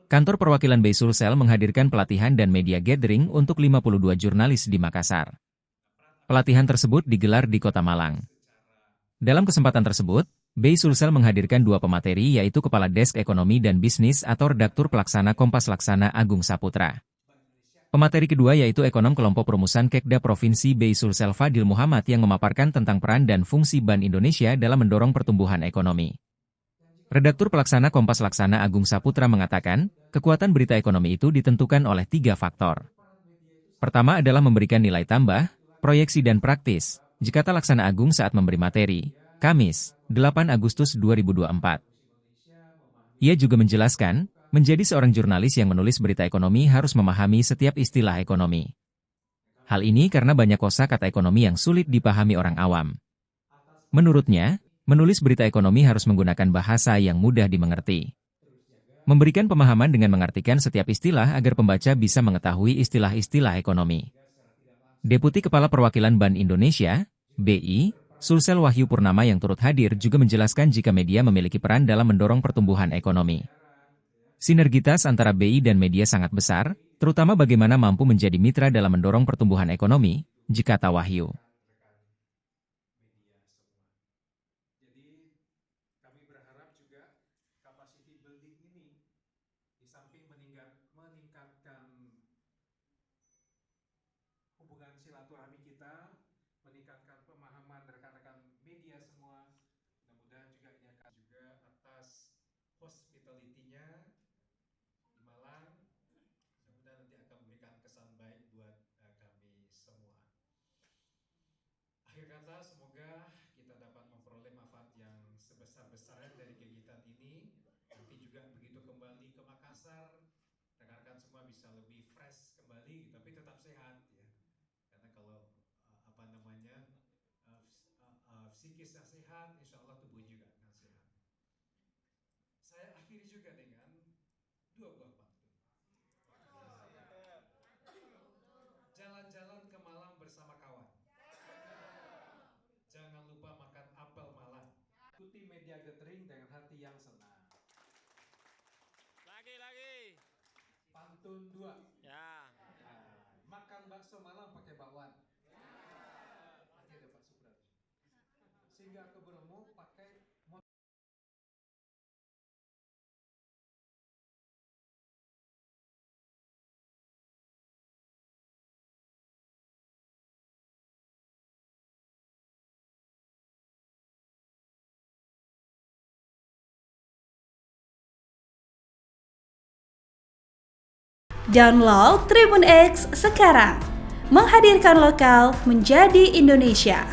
Kantor perwakilan BI Sulsel menghadirkan pelatihan dan media gathering untuk 52 jurnalis di Makassar. Pelatihan tersebut digelar di Kota Malang. Dalam kesempatan tersebut, BI Sulsel menghadirkan dua pemateri yaitu Kepala Desk Ekonomi dan Bisnis atau Redaktur Pelaksana Kompas Laksana Agung Saputra. Pemateri kedua yaitu Ekonom Kelompok Perumusan Kekda Provinsi BI Sulsel Fadil Muhammad yang memaparkan tentang peran dan fungsi Bank Indonesia dalam mendorong pertumbuhan ekonomi. Redaktur Pelaksana Kompas Laksana Agung Saputra mengatakan, kekuatan berita ekonomi itu ditentukan oleh 3 faktor. Pertama adalah memberikan nilai tambah, proyeksi dan praktis, jikata Laksana Agung saat memberi materi, Kamis, 8 Agustus 2024. Ia juga menjelaskan, menjadi seorang jurnalis yang menulis berita ekonomi harus memahami setiap istilah ekonomi. Hal ini karena banyak kosakata ekonomi yang sulit dipahami orang awam. Menurutnya, menulis berita ekonomi harus menggunakan bahasa yang mudah dimengerti. Memberikan pemahaman dengan mengartikan setiap istilah agar pembaca bisa mengetahui istilah-istilah ekonomi. Deputi Kepala Perwakilan Bank Indonesia, BI, Sulsel Wahyu Purnama yang turut hadir juga menjelaskan jika media memiliki peran dalam mendorong pertumbuhan ekonomi. Sinergitas antara BI dan media sangat besar, terutama bagaimana mampu menjadi mitra dalam mendorong pertumbuhan ekonomi, jikata Wahyu. Capacity building ini di samping meningkatkan hubungan silaturahmi kita, meningkatkan pemahaman rekan-rekan media semua, mudah-mudahan juga ini akan juga atas hospitality-nya di Malang, mudah-mudahan nanti akan memberikan kesan baik buat kami semua. Akhir kata, semoga kita dapat memperoleh manfaat yang sebesar-besarnya dari kegiatan ini. Nanti juga begitu kembali ke Makassar, rekan-rekan semua bisa lebih fresh kembali, tapi tetap sehat ya. Karena kalau psikisnya sehat, insya Allah tubuh juga akan sehat. Saya akhiri juga dengan 2 buah pantun. Jalan-jalan ke Malang bersama kawan. Jangan lupa makan apel Malang. Ikuti media gathering dengan hati yang senang. Lagi. Pantun 2. Ya. Makan bakso Malang pakai bakwan. Nanti ada Pak Supradi. Singgah ke Bromo pakai Download Tribun X sekarang, menghadirkan lokal menjadi Indonesia.